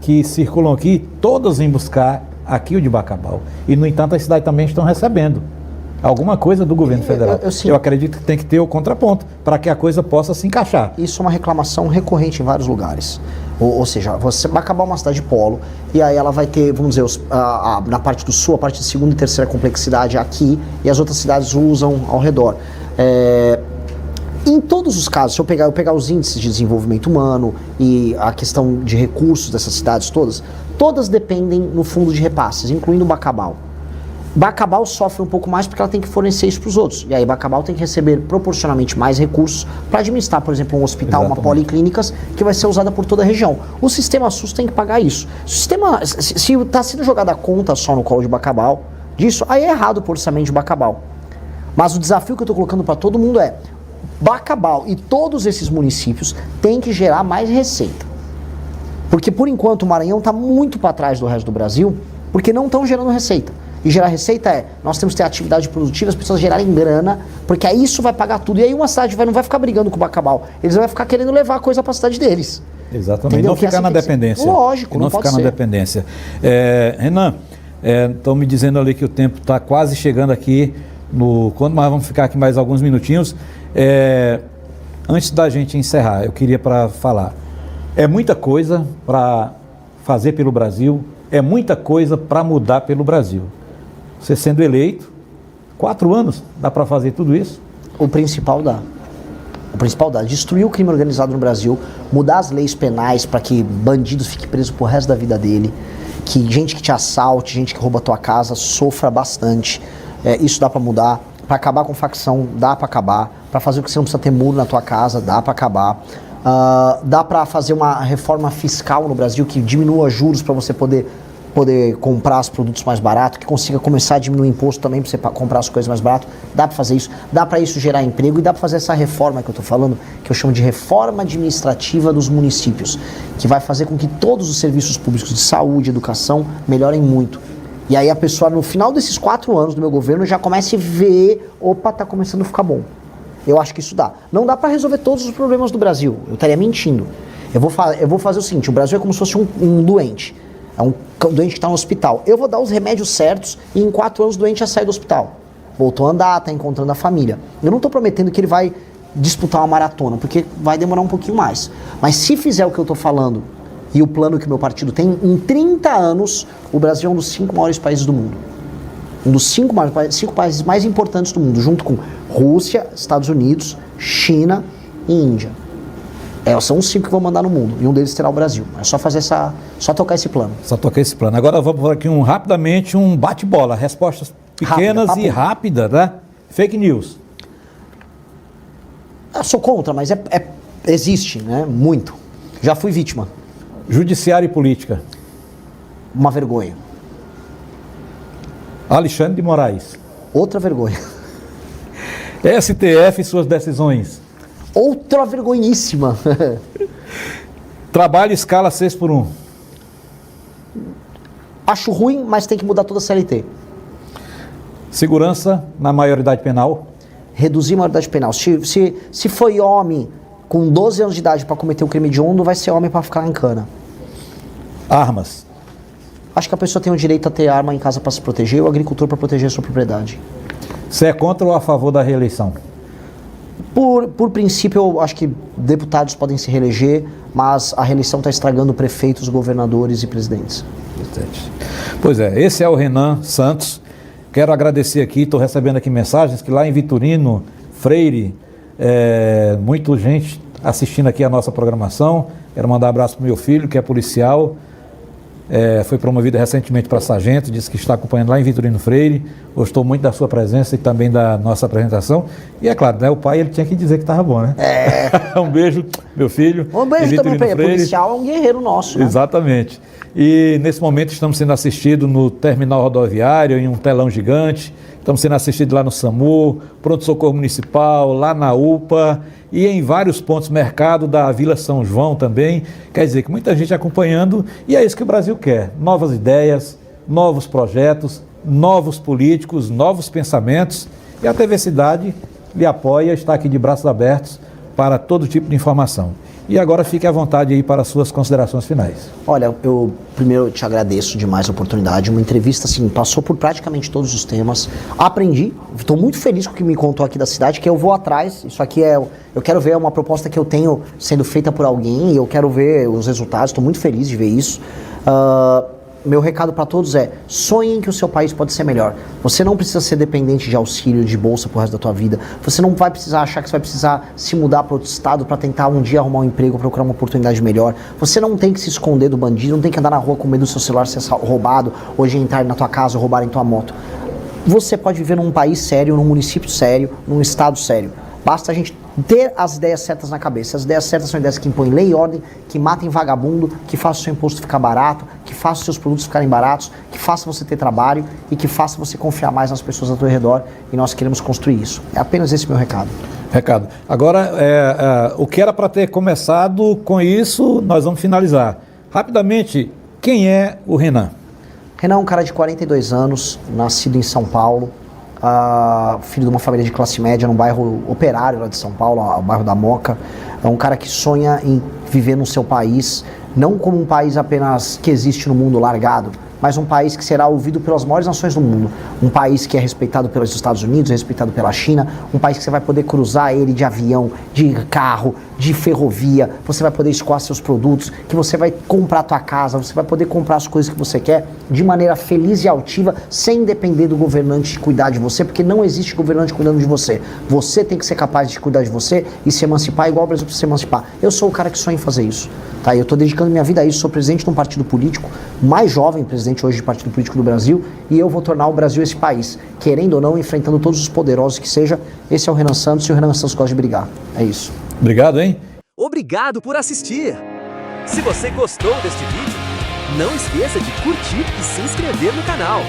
que circulam aqui, todas vêm buscar aqui o de Bacabal, e no entanto as cidades também estão recebendo alguma coisa do governo federal. Eu acredito que tem que ter o contraponto para que a coisa possa se encaixar. Isso é uma reclamação recorrente em vários lugares. Ou seja, você vai acabar uma cidade polo e aí ela vai ter, vamos dizer, na parte do sul, a parte de segunda e terceira complexidade aqui e as outras cidades usam ao redor. Em todos os casos, se eu pegar os índices de desenvolvimento humano e a questão de recursos dessas cidades todas dependem no fundo de repasses, incluindo Bacabal. Bacabal sofre um pouco mais porque ela tem que fornecer isso para os outros. E aí Bacabal tem que receber proporcionalmente mais recursos para administrar, por exemplo, um hospital, uma policlínicas que vai ser usada por toda a região. O sistema SUS tem que pagar isso. Se está sendo jogada a conta só no colo de Bacabal, aí é errado o orçamento de Bacabal. Mas o desafio que eu estou colocando para todo mundo é Bacabal e todos esses municípios têm que gerar mais receita. Porque por enquanto o Maranhão está muito para trás do resto do Brasil, porque não estão gerando receita. E gerar receita nós temos que ter atividade produtiva, as pessoas gerarem grana, porque aí isso vai pagar tudo. E aí uma cidade não vai ficar brigando com o Bacabal, eles vão ficar querendo levar a coisa para a cidade deles. Exatamente, entendeu? Não ficar na dependência. Lógico, não pode ser. Não ficar na dependência. Renan, estão me dizendo ali que o tempo está quase chegando aqui, quando nós vamos ficar aqui mais alguns minutinhos. Antes da gente encerrar, eu queria falar, é muita coisa para fazer pelo Brasil, é muita coisa para mudar pelo Brasil. Você sendo eleito, 4 anos, dá para fazer tudo isso? O principal dá. Destruir o crime organizado no Brasil, mudar as leis penais para que bandidos fiquem presos pro resto da vida dele, que gente que te assalte, gente que rouba a tua casa, sofra bastante. Isso dá para mudar. Para acabar com facção, dá para acabar. Para fazer o que você não precisa ter muro na tua casa, dá para acabar. Dá para fazer uma reforma fiscal no Brasil que diminua juros para você poder comprar os produtos mais baratos, que consiga começar a diminuir o imposto também para você comprar as coisas mais baratas. Dá para fazer isso, dá para isso gerar emprego e dá para fazer essa reforma que eu estou falando, que eu chamo de reforma administrativa dos municípios, que vai fazer com que todos os serviços públicos de saúde, educação melhorem muito. E aí a pessoa, no final desses 4 anos do meu governo, já comece a ver, opa, tá começando a ficar bom. Eu acho que isso dá. Não dá para resolver todos os problemas do Brasil, eu estaria mentindo. Eu vou fazer o seguinte, o Brasil é como se fosse um doente. É um doente que está no hospital. Eu vou dar os remédios certos e em 4 anos o doente já sai do hospital. Voltou a andar, está encontrando a família. Eu não estou prometendo que ele vai disputar uma maratona, porque vai demorar um pouquinho mais. Mas se fizer o que eu estou falando e o plano que o meu partido tem, em 30 anos o Brasil é um dos 5 maiores países do mundo. Um dos 5 países mais importantes do mundo, junto com Rússia, Estados Unidos, China e Índia. São os 5 que vão mandar no mundo, e um deles será o Brasil. É só tocar esse plano. Agora vamos falar aqui rapidamente um bate-bola, respostas pequenas e rápidas, né? Fake news. Eu sou contra, mas existe, né? Muito. Já fui vítima. Judiciário e política. Uma vergonha. Alexandre de Moraes. Outra vergonha. STF e suas decisões. Outra vergonhíssima. Trabalho escala 6x1. Acho ruim, mas tem que mudar toda a CLT. Segurança na maioridade penal. Reduzir a maioridade penal. Se foi homem com 12 anos de idade para cometer um crime hediondo, vai ser homem para ficar em cana. Armas. Acho que a pessoa tem o direito a ter arma em casa para se proteger, o agricultor para proteger a sua propriedade. Você é contra ou a favor da reeleição? Por princípio, eu acho que deputados podem se reeleger, mas a reeleição está estragando prefeitos, governadores e presidentes. Pois é, esse é o Renan Santos. Quero agradecer aqui, estou recebendo aqui mensagens que lá em Vitorino Freire, muita gente assistindo aqui a nossa programação. Quero mandar um abraço para o meu filho, que é policial. Foi promovido recentemente para sargento, disse que está acompanhando lá em Vitorino Freire, gostou muito da sua presença e também da nossa apresentação. E é claro, né, o pai ele tinha que dizer que estava bom, né? Um beijo, meu filho. Um beijo também para ele, policial é um guerreiro nosso, né? Exatamente. E nesse momento estamos sendo assistidos no terminal rodoviário, em um telão gigante, estamos sendo assistidos lá no SAMU, Pronto-Socorro Municipal, lá na UPA e em vários pontos, mercado da Vila São João também. Quer dizer que muita gente acompanhando e é isso que o Brasil quer. Novas ideias, novos projetos, novos políticos, novos pensamentos e a TV Cidade lhe apoia, está aqui de braços abertos para todo tipo de informação. E agora fique à vontade aí para as suas considerações finais. Olha, eu primeiro te agradeço demais a oportunidade. Uma entrevista, assim, passou por praticamente todos os temas. Aprendi, estou muito feliz com o que me contou aqui da cidade, que eu vou atrás. Isso aqui eu quero ver, é uma proposta que eu tenho sendo feita por alguém e eu quero ver os resultados. Estou muito feliz de ver isso. Meu recado para todos é: sonhem que o seu país pode ser melhor. Você não precisa ser dependente de auxílio, de bolsa pro resto da tua vida. Você não vai precisar achar que você vai precisar se mudar para outro estado para tentar um dia arrumar um emprego, procurar uma oportunidade melhor. Você não tem que se esconder do bandido, não tem que andar na rua com medo do seu celular ser roubado, hoje entrar na tua casa ou roubarem tua moto. Você pode viver num país sério, num município sério, num estado sério. Basta a gente ter as ideias certas na cabeça. As ideias certas são ideias que impõem lei e ordem, que matem vagabundo, que façam o seu imposto ficar barato, que façam os seus produtos ficarem baratos, que façam você ter trabalho e que façam você confiar mais nas pessoas ao teu redor. E nós queremos construir isso. É apenas esse meu recado. Agora, o que era para ter começado com isso, nós vamos finalizar. Rapidamente, quem é o Renan? Renan é um cara de 42 anos, nascido em São Paulo. Filho de uma família de classe média num bairro operário lá de São Paulo, o bairro da Moca. É um cara que sonha em viver no seu país, não como um país apenas que existe no mundo largado, mas um país que será ouvido pelas maiores nações do mundo. Um país que é respeitado pelos Estados Unidos, respeitado pela China, um país que você vai poder cruzar ele de avião, de carro, de ferrovia, você vai poder escoar seus produtos, que você vai comprar a tua casa, você vai poder comprar as coisas que você quer de maneira feliz e altiva, sem depender do governante cuidar de você, porque não existe governante cuidando de você. Você tem que ser capaz de cuidar de você e se emancipar igual o Brasil precisa se emancipar. Eu sou o cara que sonha em fazer isso. Tá? Eu estou dedicando minha vida a isso, sou presidente de um partido político, mais jovem presidente hoje de partido político do Brasil, e eu vou tornar o Brasil esse país, querendo ou não, enfrentando todos os poderosos que seja. Esse é o Renan Santos e o Renan Santos gosta de brigar. É isso. Obrigado, hein? Obrigado por assistir. Se você gostou deste vídeo, não esqueça de curtir e se inscrever no canal.